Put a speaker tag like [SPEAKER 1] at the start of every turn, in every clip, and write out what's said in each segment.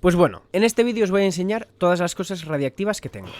[SPEAKER 1] Pues bueno, en este vídeo os voy a enseñar todas las cosas radiactivas que tengo.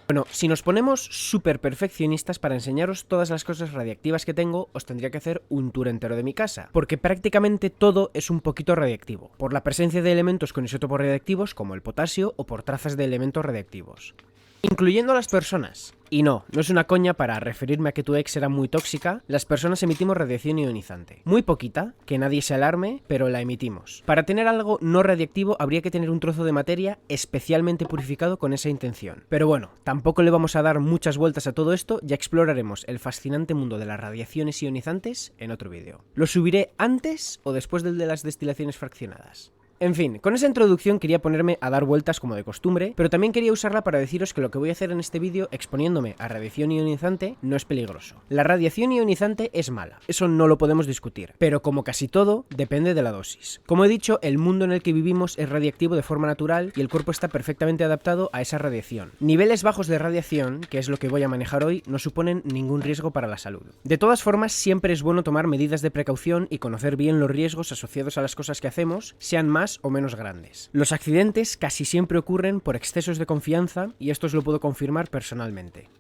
[SPEAKER 1] Bueno, si nos ponemos súper perfeccionistas, para enseñaros todas las cosas radiactivas que tengo, os tendría que hacer un tour entero de mi casa, porque prácticamente todo es un poquito radiactivo, por la presencia de elementos con isótopos radiactivos como el potasio o por trazas de elementos radiactivos. Incluyendo a las personas. Y no es una coña para referirme a que tu ex era muy tóxica, las personas emitimos radiación ionizante. Muy poquita, que nadie se alarme, pero la emitimos. Para tener algo no radiactivo habría que tener un trozo de materia especialmente purificado con esa intención. Pero bueno, tampoco le vamos a dar muchas vueltas a todo esto, ya exploraremos el fascinante mundo de las radiaciones ionizantes en otro vídeo. Lo subiré antes o después del de las destilaciones fraccionadas. En fin, con esa introducción quería ponerme a dar vueltas como de costumbre, pero también quería usarla para deciros que lo que voy a hacer en este vídeo exponiéndome a radiación ionizante no es peligroso. La radiación ionizante es mala, eso no lo podemos discutir, pero como casi todo, depende de la dosis. Como he dicho, el mundo en el que vivimos es radiactivo de forma natural y el cuerpo está perfectamente adaptado a esa radiación. Niveles bajos de radiación, que es lo que voy a manejar hoy, no suponen ningún riesgo para la salud. De todas formas, siempre es bueno tomar medidas de precaución y conocer bien los riesgos asociados a las cosas que hacemos, sean más o menos grandes. Los accidentes casi siempre ocurren por excesos de confianza y esto os lo puedo confirmar personalmente.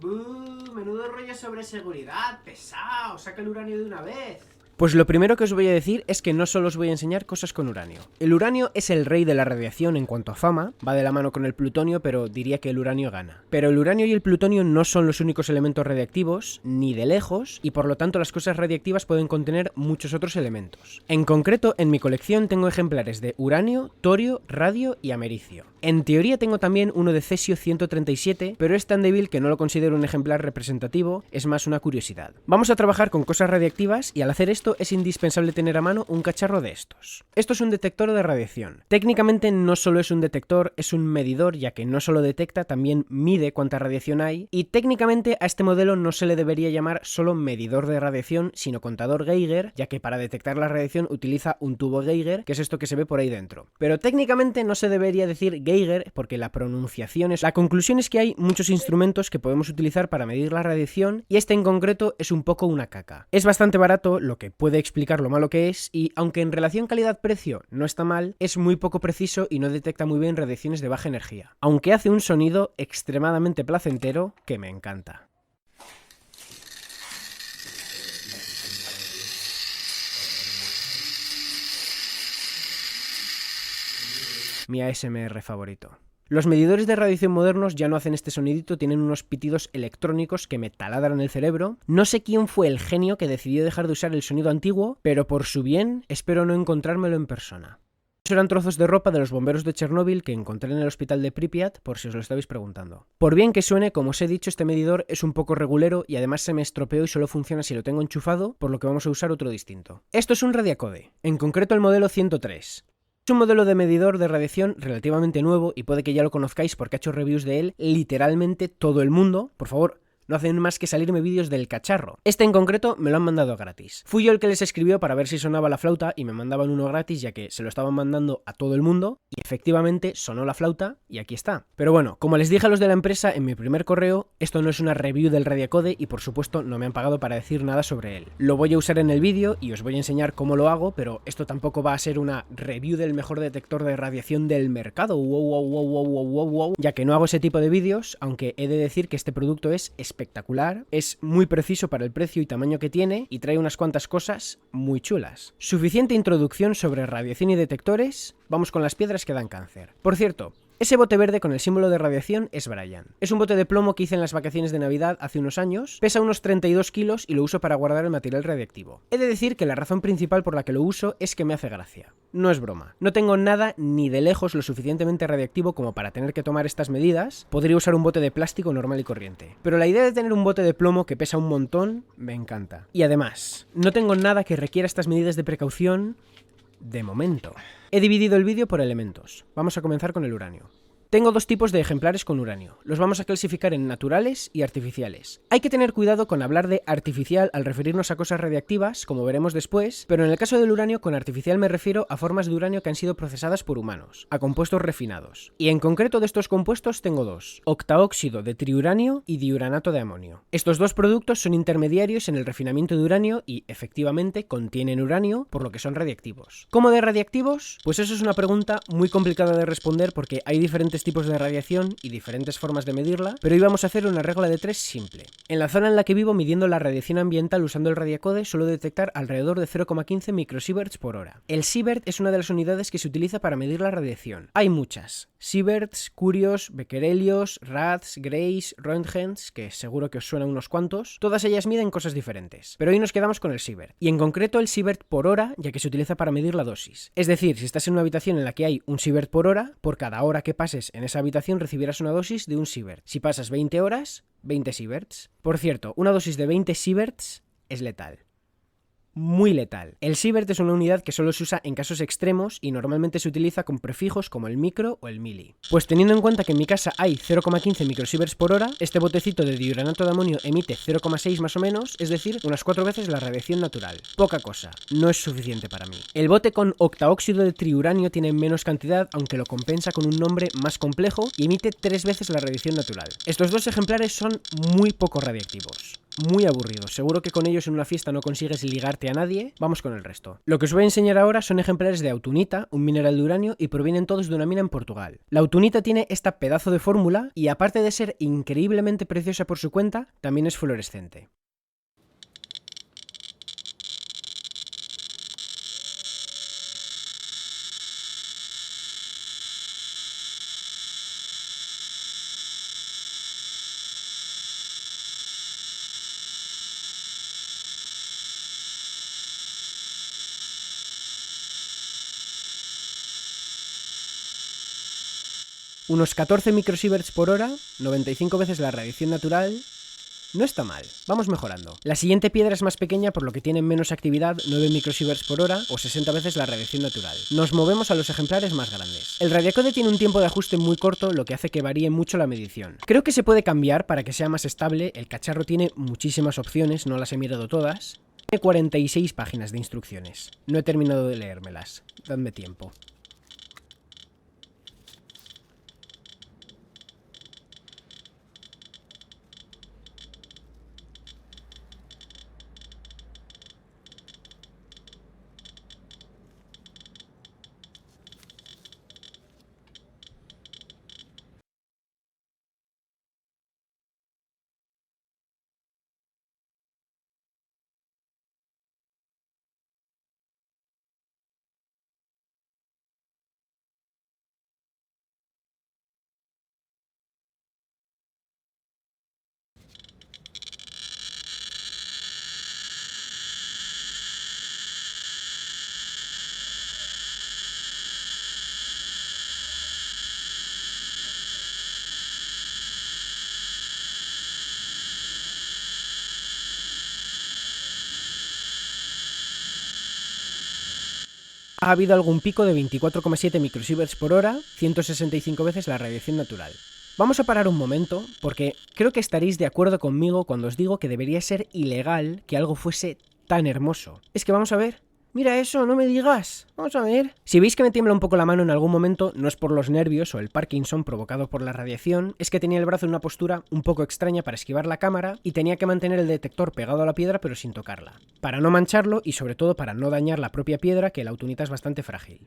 [SPEAKER 1] Menudo rollo sobre seguridad, pesado, saca el uranio de una vez. Pues lo primero que os voy a decir es que no solo os voy a enseñar cosas con uranio. El uranio es el rey de la radiación en cuanto a fama, va de la mano con el plutonio, pero diría que el uranio gana. Pero el uranio y el plutonio no son los únicos elementos radiactivos, ni de lejos, y por lo tanto las cosas radiactivas pueden contener muchos otros elementos. En concreto, en mi colección tengo ejemplares de uranio, torio, radio y americio. En teoría tengo también uno de cesio 137, pero es tan débil que no lo considero un ejemplar representativo, es más una curiosidad. Vamos a trabajar con cosas radiactivas y al hacer esto es indispensable tener a mano un cacharro de estos. Esto es un detector de radiación. Técnicamente no solo es un detector, es un medidor, ya que no solo detecta, también mide cuánta radiación hay, y técnicamente a este modelo no se le debería llamar solo medidor de radiación, sino contador Geiger, ya que para detectar la radiación utiliza un tubo Geiger, que es esto que se ve por ahí dentro. Pero técnicamente no se debería decir Geiger, porque la pronunciación es... La conclusión es que hay muchos instrumentos que podemos utilizar para medir la radiación, y este en concreto es un poco una caca. Es bastante barato, lo que puede explicar lo malo que es, y aunque en relación calidad-precio no está mal, es muy poco preciso y no detecta muy bien radiaciones de baja energía, aunque hace un sonido extremadamente placentero que me encanta. Mi ASMR favorito. Los medidores de radiación modernos ya no hacen este sonidito, tienen unos pitidos electrónicos que me taladran el cerebro. No sé quién fue el genio que decidió dejar de usar el sonido antiguo, pero por su bien espero no encontrármelo en persona. Estos eran trozos de ropa de los bomberos de Chernóbil que encontré en el hospital de Pripyat, por si os lo estabais preguntando. Por bien que suene, como os he dicho, este medidor es un poco regulero y además se me estropeó y solo funciona si lo tengo enchufado, por lo que vamos a usar otro distinto. Esto es un Radiacode, en concreto el modelo 103. Es un modelo de medidor de radiación relativamente nuevo y puede que ya lo conozcáis porque ha hecho reviews de él literalmente todo el mundo. Por favor, no hacen más que salirme vídeos del cacharro. Este en concreto me lo han mandado gratis. Fui yo el que les escribió para ver si sonaba la flauta y me mandaban uno gratis, ya que se lo estaban mandando a todo el mundo y efectivamente sonó la flauta y aquí está. Pero bueno, como les dije a los de la empresa en mi primer correo, esto no es una review del Radiacode y por supuesto no me han pagado para decir nada sobre él. Lo voy a usar en el vídeo y os voy a enseñar cómo lo hago, pero esto tampoco va a ser una review del mejor detector de radiación del mercado, ya que no hago ese tipo de vídeos, aunque he de decir que este producto es espectacular, es muy preciso para el precio y tamaño que tiene y trae unas cuantas cosas muy chulas. Suficiente introducción sobre radiación y detectores, vamos con las piedras que dan cáncer. Por cierto, ese bote verde con el símbolo de radiación es Brian. Es un bote de plomo que hice en las vacaciones de Navidad hace unos años, pesa unos 32 kilos y lo uso para guardar el material radiactivo. He de decir que la razón principal por la que lo uso es que me hace gracia. No es broma. No tengo nada ni de lejos lo suficientemente radiactivo como para tener que tomar estas medidas. Podría usar un bote de plástico normal y corriente. Pero la idea de tener un bote de plomo que pesa un montón me encanta. Y además, no tengo nada que requiera estas medidas de precaución de momento. He dividido el vídeo por elementos. Vamos a comenzar con el uranio. Tengo dos tipos de ejemplares con uranio. Los vamos a clasificar en naturales y artificiales. Hay que tener cuidado con hablar de artificial al referirnos a cosas radiactivas, como veremos después, pero en el caso del uranio, con artificial me refiero a formas de uranio que han sido procesadas por humanos, a compuestos refinados. Y en concreto de estos compuestos tengo dos: octaóxido de triuranio y diuranato de amonio. Estos dos productos son intermediarios en el refinamiento de uranio y, efectivamente, contienen uranio, por lo que son radiactivos. ¿Cómo de radiactivos? Pues eso es una pregunta muy complicada de responder porque hay diferentes tipos de radiación y diferentes formas de medirla, pero hoy vamos a hacer una regla de 3 simple. En la zona en la que vivo, midiendo la radiación ambiental usando el radiacode, suelo detectar alrededor de 0,15 microsieverts por hora. El sievert es una de las unidades que se utiliza para medir la radiación. Hay muchas: sieverts, curios, becquerelios, rads, grays, roentgens, que seguro que os suenan unos cuantos. Todas ellas miden cosas diferentes, pero hoy nos quedamos con el sievert, y en concreto el sievert por hora, ya que se utiliza para medir la dosis. Es decir, si estás en una habitación en la que hay un sievert por hora, por cada hora que pases en esa habitación recibirás una dosis de un sievert. Si pasas 20 horas, 20 sieverts. Por cierto, una dosis de 20 sieverts es letal. Muy letal. El sievert es una unidad que solo se usa en casos extremos y normalmente se utiliza con prefijos como el micro o el mili. Pues teniendo en cuenta que en mi casa hay 0,15 microsieverts por hora, este botecito de diuranato de amonio emite 0,6 más o menos, es decir, unas 4 veces la radiación natural. Poca cosa, no es suficiente para mí. El bote con octaóxido de triuranio tiene menos cantidad, aunque lo compensa con un nombre más complejo, y emite 3 veces la radiación natural. Estos dos ejemplares son muy poco radiactivos. Muy aburridos, seguro que con ellos en una fiesta no consigues ligarte a nadie. Vamos con el resto. Lo que os voy a enseñar ahora son ejemplares de autunita, un mineral de uranio, y provienen todos de una mina en Portugal. La autunita tiene esta pedazo de fórmula y, aparte de ser increíblemente preciosa por su cuenta, también es fluorescente. Unos 14 microsieverts por hora, 95 veces la radiación natural. No está mal, vamos mejorando. La siguiente piedra es más pequeña, por lo que tiene menos actividad, 9 microsieverts por hora o 60 veces la radiación natural. Nos movemos a los ejemplares más grandes. El radiacode tiene un tiempo de ajuste muy corto, lo que hace que varíe mucho la medición. Creo que se puede cambiar para que sea más estable. El cacharro tiene muchísimas opciones, no las he mirado todas. Tiene 46 páginas de instrucciones. No he terminado de leérmelas. Dadme tiempo. Ha habido algún pico de 24,7 microsieverts por hora, 165 veces la radiación natural. Vamos a parar un momento, porque creo que estaréis de acuerdo conmigo cuando os digo que debería ser ilegal que algo fuese tan hermoso. Es que vamos a ver. Mira eso, no me digas. Vamos a ver. Si veis que me tiembla un poco la mano en algún momento, no es por los nervios o el Parkinson provocado por la radiación, es que tenía el brazo en una postura un poco extraña para esquivar la cámara y tenía que mantener el detector pegado a la piedra pero sin tocarla, para no mancharlo y sobre todo para no dañar la propia piedra, que la autunita es bastante frágil.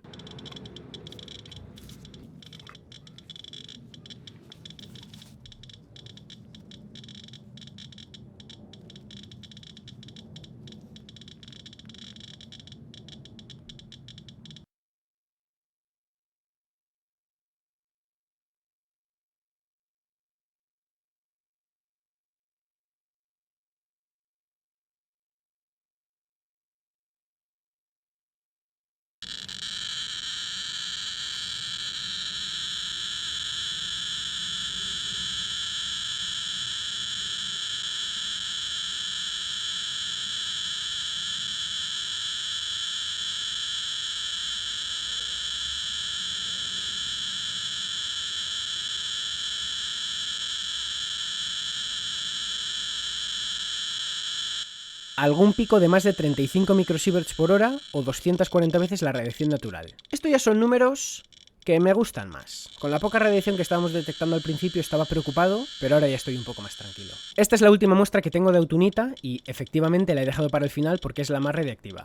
[SPEAKER 1] algún pico de más de 35 microsieverts por hora o 240 veces la radiación natural. Esto ya son números que me gustan más. Con la poca radiación que estábamos detectando al principio estaba preocupado, pero ahora ya estoy un poco más tranquilo. Esta es la última muestra que tengo de autunita y efectivamente la he dejado para el final porque es la más radiactiva.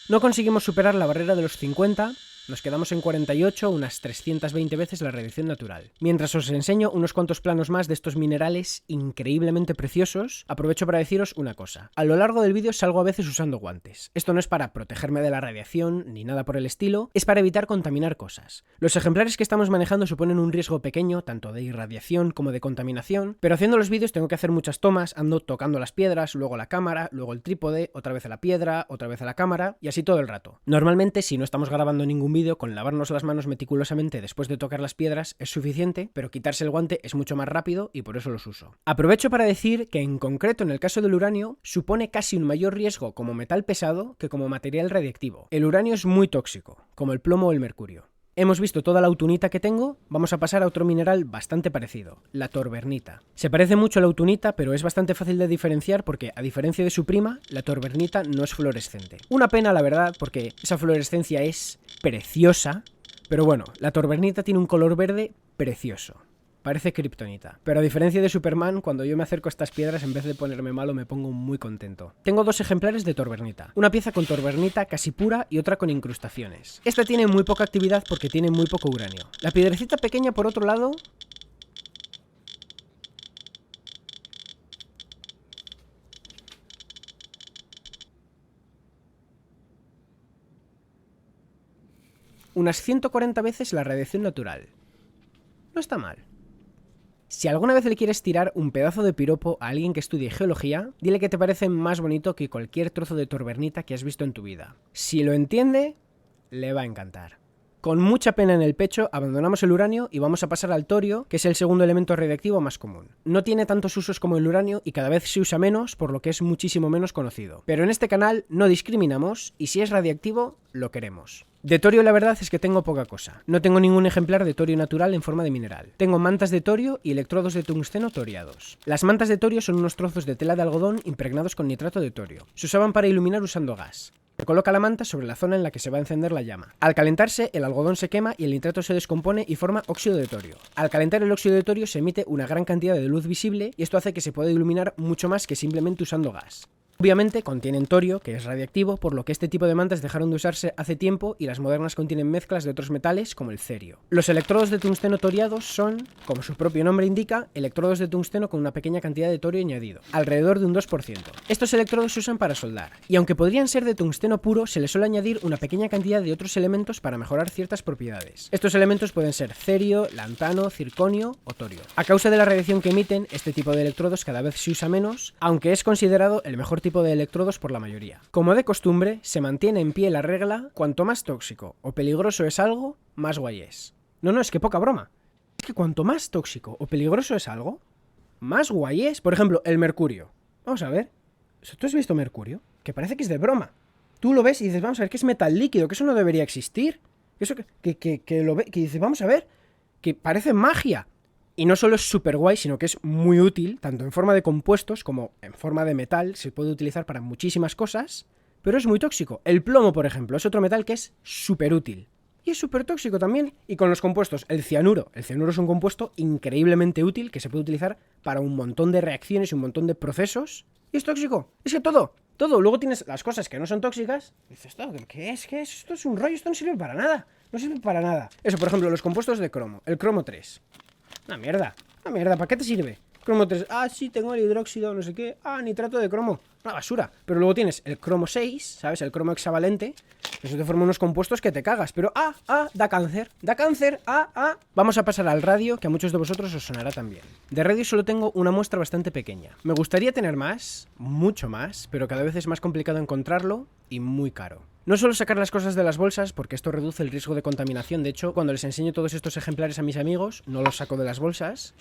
[SPEAKER 1] No conseguimos superar la barrera de los 50, nos quedamos en 48, unas 320 veces la radiación natural. Mientras os enseño unos cuantos planos más de estos minerales increíblemente preciosos, aprovecho para deciros una cosa. A lo largo del vídeo salgo a veces usando guantes. Esto no es para protegerme de la radiación ni nada por el estilo, es para evitar contaminar cosas. Los ejemplares que estamos manejando suponen un riesgo pequeño, tanto de irradiación como de contaminación, pero haciendo los vídeos tengo que hacer muchas tomas, ando tocando las piedras, luego la cámara, luego el trípode, otra vez a la piedra, otra vez a la cámara, y así todo el rato. Normalmente, si no estamos grabando ningún vídeo, con lavarnos las manos meticulosamente después de tocar las piedras es suficiente, pero quitarse el guante es mucho más rápido y por eso los uso. Aprovecho para decir que en concreto en el caso del uranio supone casi un mayor riesgo como metal pesado que como material radiactivo. El uranio es muy tóxico, como el plomo o el mercurio. Hemos visto toda la autunita que tengo, vamos a pasar a otro mineral bastante parecido, la torbernita. Se parece mucho a la autunita, pero es bastante fácil de diferenciar porque, a diferencia de su prima, la torbernita no es fluorescente. Una pena, la verdad, porque esa fluorescencia es preciosa, pero bueno, la torbernita tiene un color verde precioso. Parece kriptonita. Pero a diferencia de Superman, cuando yo me acerco a estas piedras, en vez de ponerme malo, me pongo muy contento. Tengo dos ejemplares de torbernita. Una pieza con torbernita casi pura y otra con incrustaciones. Esta tiene muy poca actividad porque tiene muy poco uranio. La piedrecita pequeña, por otro lado, unas 140 veces la radiación natural. No está mal. Si alguna vez le quieres tirar un pedazo de piropo a alguien que estudie geología, dile que te parece más bonito que cualquier trozo de torbernita que has visto en tu vida. Si lo entiende, le va a encantar. Con mucha pena en el pecho, abandonamos el uranio y vamos a pasar al torio, que es el segundo elemento radiactivo más común. No tiene tantos usos como el uranio y cada vez se usa menos, por lo que es muchísimo menos conocido. Pero en este canal no discriminamos y si es radiactivo, lo queremos. De torio la verdad es que tengo poca cosa. No tengo ningún ejemplar de torio natural en forma de mineral. Tengo mantas de torio y electrodos de tungsteno toriados. Las mantas de torio son unos trozos de tela de algodón impregnados con nitrato de torio. Se usaban para iluminar usando gas. Se coloca la manta sobre la zona en la que se va a encender la llama. Al calentarse, el algodón se quema y el nitrato se descompone y forma óxido de torio. Al calentar el óxido de torio se emite una gran cantidad de luz visible y esto hace que se pueda iluminar mucho más que simplemente usando gas. Obviamente contienen torio, que es radiactivo, por lo que este tipo de mantas dejaron de usarse hace tiempo y las modernas contienen mezclas de otros metales como el cerio. Los electrodos de tungsteno toriados son, como su propio nombre indica, electrodos de tungsteno con una pequeña cantidad de torio añadido, alrededor de un 2%. Estos electrodos se usan para soldar, y aunque podrían ser de tungsteno puro, se les suele añadir una pequeña cantidad de otros elementos para mejorar ciertas propiedades. Estos elementos pueden ser cerio, lantano, circonio o torio. A causa de la radiación que emiten, este tipo de electrodos cada vez se usa menos, aunque es considerado el mejor tipo de electrodos por la mayoría. Como de costumbre, se mantiene en pie la regla: cuanto más tóxico o peligroso es algo, más guay es. No, es que poca broma. Es que cuanto más tóxico o peligroso es algo, más guay es. Por ejemplo, el mercurio. Vamos a ver. ¿Tú has visto mercurio? Que parece que es de broma. Tú lo ves y dices, vamos a ver, que es metal líquido, que eso no debería existir. Eso que lo ve, que dices, vamos a ver, que parece magia. Y no solo es súper guay, sino que es muy útil, tanto en forma de compuestos como en forma de metal, se puede utilizar para muchísimas cosas, pero es muy tóxico. El plomo, por ejemplo, es otro metal que es súper útil. Y es súper tóxico también. Y con los compuestos, el cianuro. El cianuro es un compuesto increíblemente útil que se puede utilizar para un montón de reacciones y un montón de procesos. Y es tóxico. Es que todo. Luego tienes las cosas que no son tóxicas. Y dices, ¿qué es? Esto es un rollo, esto no sirve para nada. No sirve para nada. Eso, por ejemplo, los compuestos de cromo. El cromo 3. Una mierda, ¿para qué te sirve? Cromo 3, sí, tengo el hidróxido, no sé qué, nitrato de cromo, una basura. Pero luego tienes el cromo 6, ¿sabes? El cromo hexavalente, eso te forma unos compuestos que te cagas, pero da cáncer, Vamos a pasar al radio, que a muchos de vosotros os sonará también. De radio solo tengo una muestra bastante pequeña. Me gustaría tener más, mucho más, pero cada vez es más complicado encontrarlo y muy caro. No suelo sacar las cosas de las bolsas porque esto reduce el riesgo de contaminación. De hecho, cuando les enseño todos estos ejemplares a mis amigos, no los saco de las bolsas.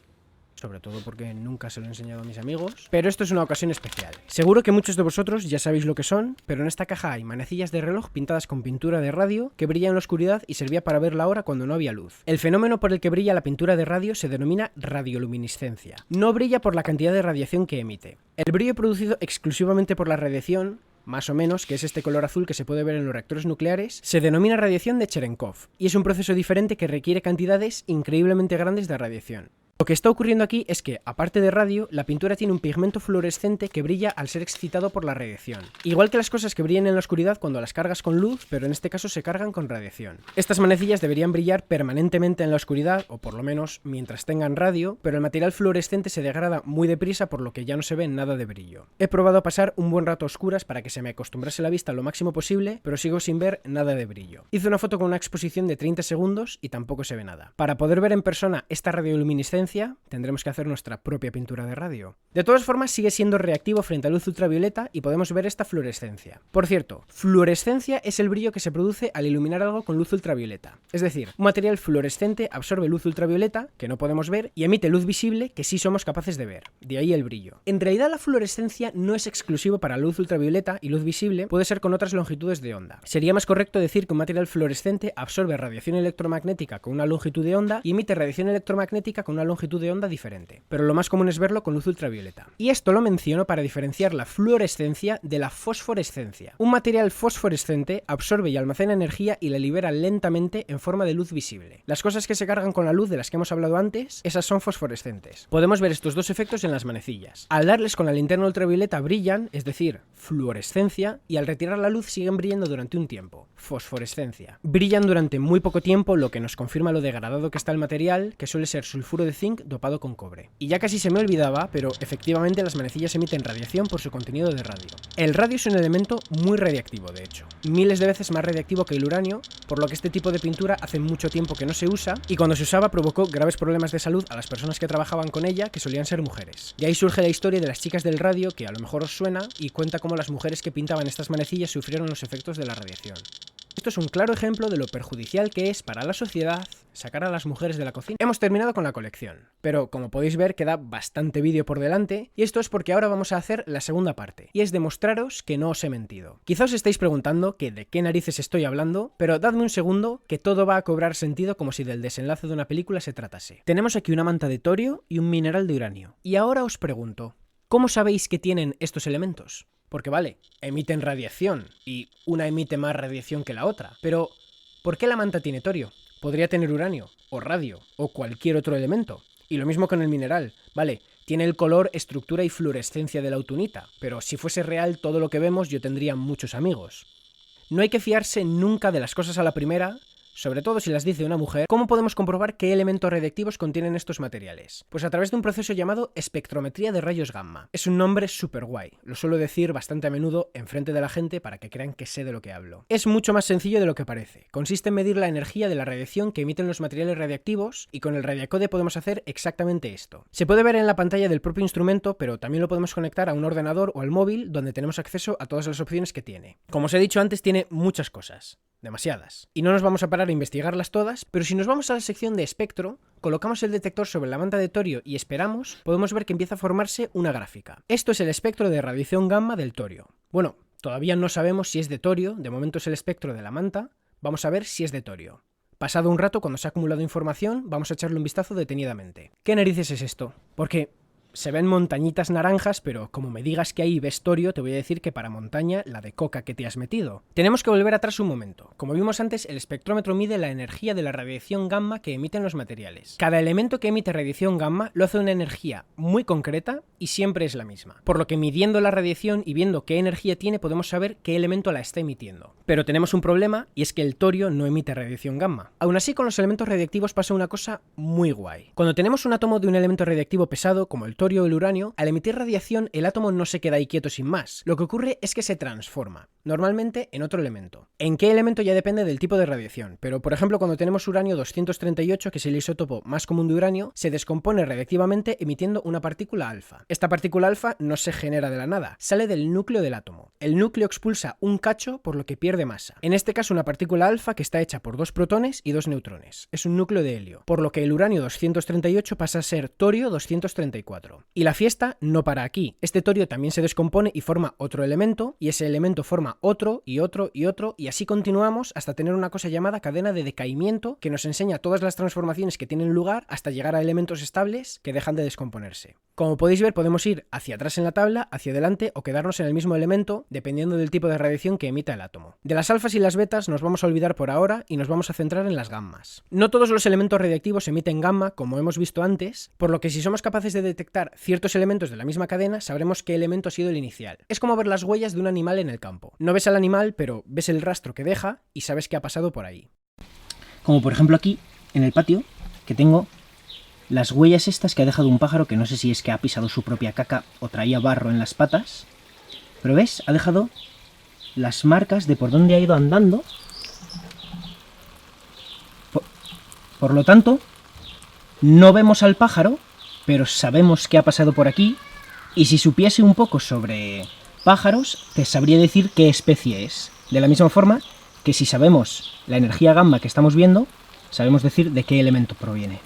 [SPEAKER 1] Sobre todo porque nunca se lo he enseñado a mis amigos. Pero esto es una ocasión especial. Seguro que muchos de vosotros ya sabéis lo que son, pero en esta caja hay manecillas de reloj pintadas con pintura de radio que brilla en la oscuridad y servía para ver la hora cuando no había luz. El fenómeno por el que brilla la pintura de radio se denomina radioluminiscencia. No brilla por la cantidad de radiación que emite. El brillo producido exclusivamente por la radiación, más o menos, que es este color azul que se puede ver en los reactores nucleares, se denomina radiación de Cherenkov, y es un proceso diferente que requiere cantidades increíblemente grandes de radiación. Lo que está ocurriendo aquí es que, aparte de radio, la pintura tiene un pigmento fluorescente que brilla al ser excitado por la radiación. Igual que las cosas que brillan en la oscuridad cuando las cargas con luz, pero en este caso se cargan con radiación. Estas manecillas deberían brillar permanentemente en la oscuridad, o por lo menos mientras tengan radio, pero el material fluorescente se degrada muy deprisa por lo que ya no se ve nada de brillo. He probado a pasar un buen rato a oscuras para que se me acostumbrase la vista lo máximo posible, pero sigo sin ver nada de brillo. Hice una foto con una exposición de 30 segundos y tampoco se ve nada. Para poder ver en persona esta radioluminiscencia, tendremos que hacer nuestra propia pintura de radio. De todas formas, sigue siendo reactivo frente a luz ultravioleta y podemos ver esta fluorescencia. Por cierto, fluorescencia es el brillo que se produce al iluminar algo con luz ultravioleta. Es decir, un material fluorescente absorbe luz ultravioleta, que no podemos ver, y emite luz visible, que sí somos capaces de ver. De ahí el brillo. En realidad, la fluorescencia no es exclusivo para luz ultravioleta y luz visible, puede ser con otras longitudes de onda. Sería más correcto decir que un material fluorescente absorbe radiación electromagnética con una longitud de onda y emite radiación electromagnética con una longitud de onda diferente, pero lo más común es verlo con luz ultravioleta. Y esto lo menciono para diferenciar la fluorescencia de la fosforescencia. Un material fosforescente absorbe y almacena energía y la libera lentamente en forma de luz visible. Las cosas que se cargan con la luz de las que hemos hablado antes, esas son fosforescentes. Podemos ver estos dos efectos en las manecillas. Al darles con la linterna ultravioleta brillan, es decir, fluorescencia, y al retirar la luz siguen brillando durante un tiempo, fosforescencia. Brillan durante muy poco tiempo, lo que nos confirma lo degradado que está el material, que suele ser sulfuro de zinc dopado con cobre. Y ya casi se me olvidaba, pero efectivamente las manecillas emiten radiación por su contenido de radio. El radio es un elemento muy radiactivo, de hecho. Miles de veces más radiactivo que el uranio, por lo que este tipo de pintura hace mucho tiempo que no se usa, y cuando se usaba provocó graves problemas de salud a las personas que trabajaban con ella, que solían ser mujeres. De ahí surge la historia de las chicas del radio, que a lo mejor os suena, y cuenta cómo las mujeres que pintaban estas manecillas sufrieron los efectos de la radiación. Esto es un claro ejemplo de lo perjudicial que es para la sociedad sacar a las mujeres de la cocina. Hemos terminado con la colección, pero como podéis ver queda bastante vídeo por delante, y esto es porque ahora vamos a hacer la segunda parte, y es demostraros que no os he mentido. Quizá os estáis preguntando que de qué narices estoy hablando, pero dadme un segundo que todo va a cobrar sentido como si del desenlace de una película se tratase. Tenemos aquí una manta de torio y un mineral de uranio. Y ahora os pregunto, ¿cómo sabéis que tienen estos elementos? Porque vale, emiten radiación, y una emite más radiación que la otra, pero ¿por qué la manta tiene torio? Podría tener uranio, o radio, o cualquier otro elemento. Y lo mismo con el mineral, vale, tiene el color, estructura y fluorescencia de la autunita, pero si fuese real todo lo que vemos yo tendría muchos amigos. No hay que fiarse nunca de las cosas a la primera, sobre todo si las dice una mujer. ¿Cómo podemos comprobar qué elementos radiactivos contienen estos materiales? Pues a través de un proceso llamado espectrometría de rayos gamma. Es un nombre súper guay, lo suelo decir bastante a menudo enfrente de la gente para que crean que sé de lo que hablo. Es mucho más sencillo de lo que parece. Consiste en medir la energía de la radiación que emiten los materiales radiactivos, y con el radiacode podemos hacer exactamente esto. Se puede ver en la pantalla del propio instrumento, pero también lo podemos conectar a un ordenador o al móvil, donde tenemos acceso a todas las opciones que tiene. Como os he dicho antes, tiene muchas cosas. Demasiadas. Y no nos vamos a parar a investigarlas todas, pero si nos vamos a la sección de espectro, colocamos el detector sobre la manta de torio y esperamos, podemos ver que empieza a formarse una gráfica. Esto es el espectro de radiación gamma del torio. Bueno, todavía no sabemos si es de torio, de momento es el espectro de la manta, vamos a ver si es de torio. Pasado un rato, cuando se ha acumulado información, vamos a echarle un vistazo detenidamente. ¿Qué narices es esto? Porque se ven montañitas naranjas, pero como me digas que ahí ves torio, te voy a decir que para montaña la de coca que te has metido. Tenemos que volver atrás un momento. Como vimos antes, el espectrómetro mide la energía de la radiación gamma que emiten los materiales. Cada elemento que emite radiación gamma lo hace una energía muy concreta y siempre es la misma. Por lo que midiendo la radiación y viendo qué energía tiene, podemos saber qué elemento la está emitiendo. Pero tenemos un problema, y es que el torio no emite radiación gamma. Aún así, con los elementos radiactivos pasa una cosa muy guay. Cuando tenemos un átomo de un elemento radiactivo pesado, como el torio o el uranio, al emitir radiación el átomo no se queda ahí quieto sin más. Lo que ocurre es que se transforma, normalmente en otro elemento. ¿En qué elemento? Ya depende del tipo de radiación, pero por ejemplo cuando tenemos uranio 238, que es el isótopo más común de uranio, se descompone radiactivamente emitiendo una partícula alfa. Esta partícula alfa no se genera de la nada, sale del núcleo del átomo. El núcleo expulsa un cacho por lo que pierde masa. En este caso una partícula alfa que está hecha por 2 protones y 2 neutrones. Es un núcleo de helio, por lo que el uranio 238 pasa a ser torio 234. Y la fiesta no para aquí. Este torio también se descompone y forma otro elemento, y ese elemento forma otro y otro y otro, y así continuamos hasta tener una cosa llamada cadena de decaimiento que nos enseña todas las transformaciones que tienen lugar hasta llegar a elementos estables que dejan de descomponerse. Como podéis ver, podemos ir hacia atrás en la tabla, hacia adelante o quedarnos en el mismo elemento dependiendo del tipo de radiación que emita el átomo. De las alfas y las betas nos vamos a olvidar por ahora y nos vamos a centrar en las gammas. No todos los elementos radiactivos emiten gamma, como hemos visto antes, por lo que si somos capaces de detectar ciertos elementos de la misma cadena, sabremos qué elemento ha sido el inicial. Es como ver las huellas de un animal en el campo. No ves al animal, pero ves el rastro que deja y sabes qué ha pasado por ahí.
[SPEAKER 2] Como por ejemplo aquí, en el patio, que tengo las huellas estas que ha dejado un pájaro, que no sé si es que ha pisado su propia caca o traía barro en las patas. Pero ves, ha dejado las marcas de por dónde ha ido andando. Por lo tanto, no vemos al pájaro, pero sabemos que ha pasado por aquí. Y si supiese un poco sobre pájaros, te sabría decir qué especie es. De la misma forma que si sabemos la energía gamma que estamos viendo, sabemos decir de qué elemento proviene.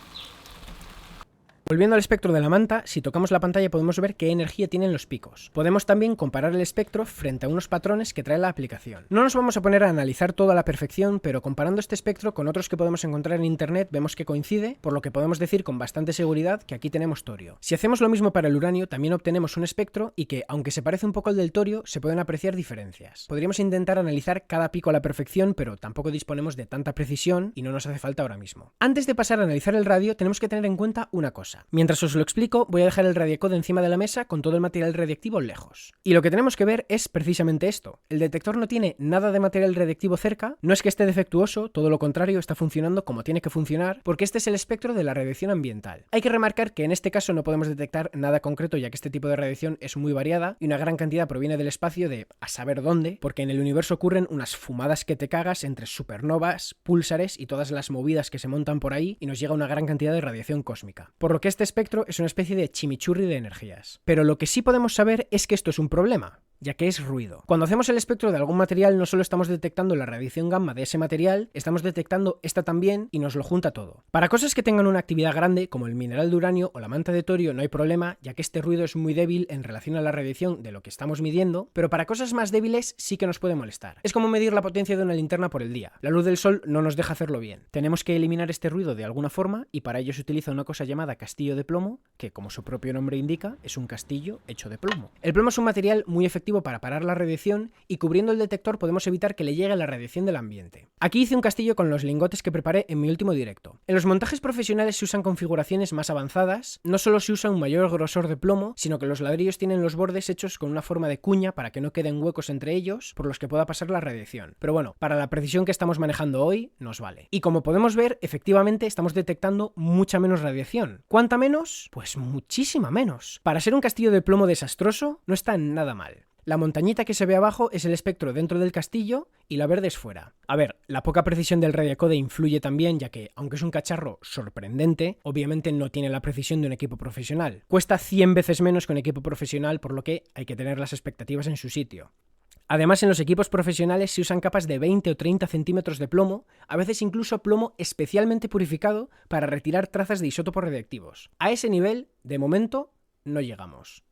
[SPEAKER 1] Volviendo al espectro de la manta, si tocamos la pantalla podemos ver qué energía tienen los picos. Podemos también comparar el espectro frente a unos patrones que trae la aplicación. No nos vamos a poner a analizar todo a la perfección, pero comparando este espectro con otros que podemos encontrar en internet vemos que coincide, por lo que podemos decir con bastante seguridad que aquí tenemos torio. Si hacemos lo mismo para el uranio, también obtenemos un espectro y que, aunque se parece un poco al del torio, se pueden apreciar diferencias. Podríamos intentar analizar cada pico a la perfección, pero tampoco disponemos de tanta precisión y no nos hace falta ahora mismo. Antes de pasar a analizar el radio, tenemos que tener en cuenta una cosa. Mientras os lo explico, voy a dejar el radiacode encima de la mesa con todo el material radiactivo lejos. Y lo que tenemos que ver es precisamente esto. El detector no tiene nada de material radiactivo cerca, no es que esté defectuoso, todo lo contrario, está funcionando como tiene que funcionar, porque este es el espectro de la radiación ambiental. Hay que remarcar que en este caso no podemos detectar nada concreto, ya que este tipo de radiación es muy variada y una gran cantidad proviene del espacio de a saber dónde, porque en el universo ocurren unas fumadas que te cagas entre supernovas, púlsares y todas las movidas que se montan por ahí y nos llega una gran cantidad de radiación cósmica. Por lo que este espectro es una especie de chimichurri de energías. Pero lo que sí podemos saber es que esto es un problema, ya que es ruido. Cuando hacemos el espectro de algún material no solo estamos detectando la radiación gamma de ese material, estamos detectando esta también y nos lo junta todo. Para cosas que tengan una actividad grande, como el mineral de uranio o la manta de torio, no hay problema, ya que este ruido es muy débil en relación a la radiación de lo que estamos midiendo, pero para cosas más débiles sí que nos puede molestar. Es como medir la potencia de una linterna por el día. La luz del sol no nos deja hacerlo bien. Tenemos que eliminar este ruido de alguna forma y para ello se utiliza una cosa llamada castillo de plomo, que como su propio nombre indica, es un castillo hecho de plomo. El plomo es un material muy efectivo para parar la radiación y cubriendo el detector podemos evitar que le llegue la radiación del ambiente. Aquí hice un castillo con los lingotes que preparé en mi último directo. En los montajes profesionales se usan configuraciones más avanzadas, no solo se usa un mayor grosor de plomo, sino que los ladrillos tienen los bordes hechos con una forma de cuña para que no queden huecos entre ellos por los que pueda pasar la radiación. Pero bueno, para la precisión que estamos manejando hoy, nos vale. Y como podemos ver, efectivamente estamos detectando mucha menos radiación. ¿Cuánta menos? Pues muchísima menos. Para ser un castillo de plomo desastroso, no está nada mal. La montañita que se ve abajo es el espectro dentro del castillo y la verde es fuera. A ver, la poca precisión del radiacode influye también, ya que, aunque es un cacharro sorprendente, obviamente no tiene la precisión de un equipo profesional. Cuesta 100 veces menos que un equipo profesional, por lo que hay que tener las expectativas en su sitio. Además, en los equipos profesionales se usan capas de 20 o 30 centímetros de plomo, a veces incluso plomo especialmente purificado para retirar trazas de isótopos radiactivos. A ese nivel, de momento, no llegamos.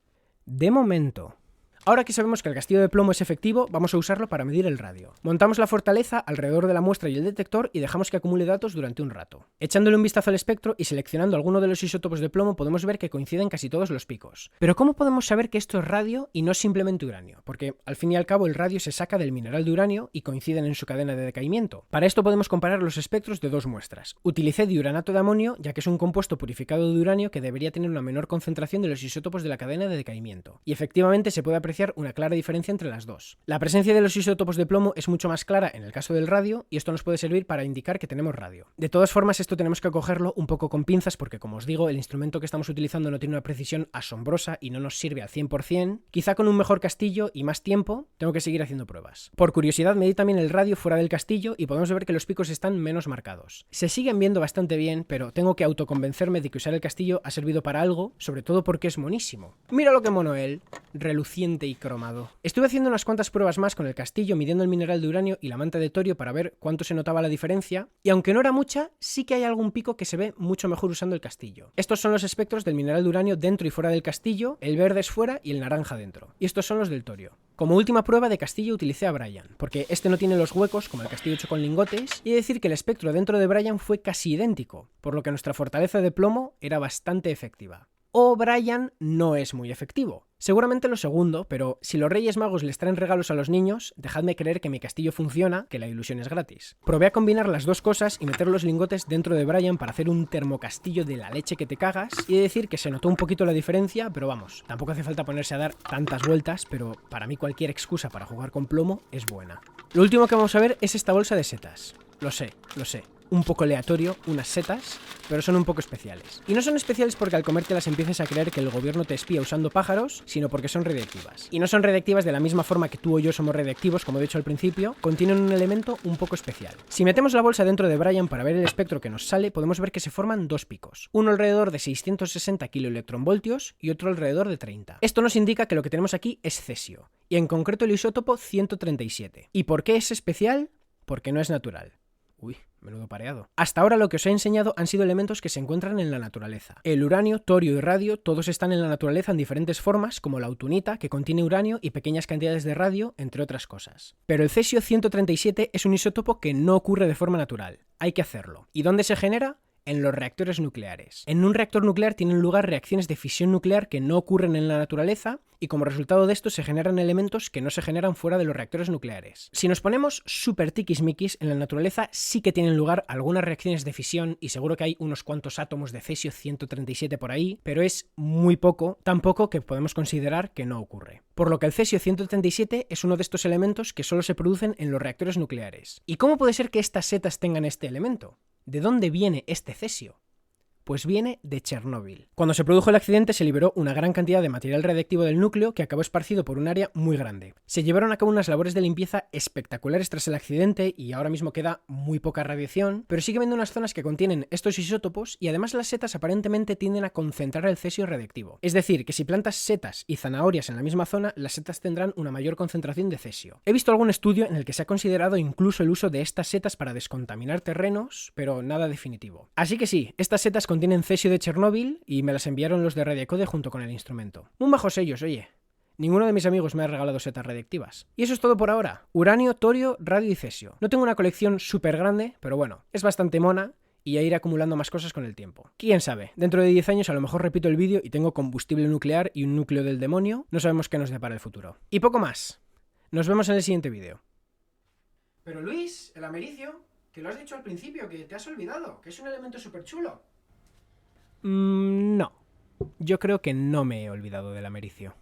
[SPEAKER 1] De momento. Ahora que sabemos que el castillo de plomo es efectivo, vamos a usarlo para medir el radio. Montamos la fortaleza alrededor de la muestra y el detector y dejamos que acumule datos durante un rato. Echándole un vistazo al espectro y seleccionando alguno de los isótopos de plomo podemos ver que coinciden casi todos los picos. Pero ¿cómo podemos saber que esto es radio y no simplemente uranio? Porque al fin y al cabo el radio se saca del mineral de uranio y coinciden en su cadena de decaimiento. Para esto podemos comparar los espectros de dos muestras. Utilicé diuranato de amonio, ya que es un compuesto purificado de uranio que debería tener una menor concentración de los isótopos de la cadena de decaimiento. Y efectivamente se puede apreciar apreciar una clara diferencia entre las dos. La presencia de los isótopos de plomo es mucho más clara en el caso del radio y esto nos puede servir para indicar que tenemos radio. De todas formas, esto tenemos que cogerlo un poco con pinzas porque, como os digo, el instrumento que estamos utilizando no tiene una precisión asombrosa y no nos sirve al 100%. Quizá con un mejor castillo y más tiempo tengo que seguir haciendo pruebas. Por curiosidad, medí también el radio fuera del castillo y podemos ver que los picos están menos marcados. Se siguen viendo bastante bien, pero tengo que autoconvencerme de que usar el castillo ha servido para algo, sobre todo porque es monísimo. Mira lo que mono él, reluciente y cromado. Estuve haciendo unas cuantas pruebas más con el castillo, midiendo el mineral de uranio y la manta de torio para ver cuánto se notaba la diferencia, y aunque no era mucha, sí que hay algún pico que se ve mucho mejor usando el castillo. Estos son los espectros del mineral de uranio dentro y fuera del castillo, el verde es fuera y el naranja dentro. Y estos son los del torio. Como última prueba de castillo utilicé a Brian, porque este no tiene los huecos como el castillo hecho con lingotes, y he de decir que el espectro dentro de Brian fue casi idéntico, por lo que nuestra fortaleza de plomo era bastante efectiva. O Brian no es muy efectivo. Seguramente lo segundo, pero si los Reyes Magos les traen regalos a los niños, dejadme creer que mi castillo funciona, que la ilusión es gratis. Probé a combinar las dos cosas y meter los lingotes dentro de Brian para hacer un termocastillo de la leche que te cagas, y he de decir que se notó un poquito la diferencia, pero vamos, tampoco hace falta ponerse a dar tantas vueltas, pero para mí cualquier excusa para jugar con plomo es buena. Lo último que vamos a ver es esta bolsa de setas. Lo sé. Un poco aleatorio, unas setas, pero son un poco especiales. Y no son especiales porque al comértelas empieces a creer que el gobierno te espía usando pájaros, sino porque son radiactivas. Y no son radiactivas de la misma forma que tú o yo somos radiactivos, como he dicho al principio, contienen un elemento un poco especial. Si metemos la bolsa dentro de Brian para ver el espectro que nos sale, podemos ver que se forman dos picos. Uno alrededor de 660 kiloelectronvoltios y otro alrededor de 30. Esto nos indica que lo que tenemos aquí es cesio, y en concreto el isótopo 137. ¿Y por qué es especial? Porque no es natural. Uy, menudo pareado. Hasta ahora lo que os he enseñado han sido elementos que se encuentran en la naturaleza. El uranio, torio y radio, todos están en la naturaleza en diferentes formas, como la autunita, que contiene uranio y pequeñas cantidades de radio, entre otras cosas. Pero el cesio 137 es un isótopo que no ocurre de forma natural. Hay que hacerlo. ¿Y dónde se genera? En los reactores nucleares. En un reactor nuclear tienen lugar reacciones de fisión nuclear que no ocurren en la naturaleza y como resultado de esto se generan elementos que no se generan fuera de los reactores nucleares. Si nos ponemos súper tiquismiquis, en la naturaleza sí que tienen lugar algunas reacciones de fisión y seguro que hay unos cuantos átomos de cesio 137 por ahí, pero es muy poco, tan poco que podemos considerar que no ocurre. Por lo que el cesio 137 es uno de estos elementos que solo se producen en los reactores nucleares. ¿Y cómo puede ser que estas setas tengan este elemento? ¿De dónde viene este cesio? Pues viene de Chernóbil. Cuando se produjo el accidente se liberó una gran cantidad de material radiactivo del núcleo que acabó esparcido por un área muy grande. Se llevaron a cabo unas labores de limpieza espectaculares tras el accidente y ahora mismo queda muy poca radiación, pero sigue habiendo unas zonas que contienen estos isótopos y además las setas aparentemente tienden a concentrar el cesio radiactivo. Es decir, que si plantas setas y zanahorias en la misma zona, las setas tendrán una mayor concentración de cesio. He visto algún estudio en el que se ha considerado incluso el uso de estas setas para descontaminar terrenos, pero nada definitivo. Así que sí, estas setas contienen cesio de Chernóbil y me las enviaron los de Radiacode junto con el instrumento. Muy majos ellos, oye. Ninguno de mis amigos me ha regalado setas radiactivas. Y eso es todo por ahora. Uranio, torio, radio y cesio. No tengo una colección súper grande, pero bueno, es bastante mona y a ir acumulando más cosas con el tiempo. Quién sabe, dentro de 10 años a lo mejor repito el vídeo y tengo combustible nuclear y un núcleo del demonio. No sabemos qué nos depara el futuro. Y poco más. Nos vemos en el siguiente vídeo. Pero Luis, el americio, que lo has dicho al principio, que te has olvidado, que es un elemento súper chulo. No. Yo creo que no me he olvidado del americio.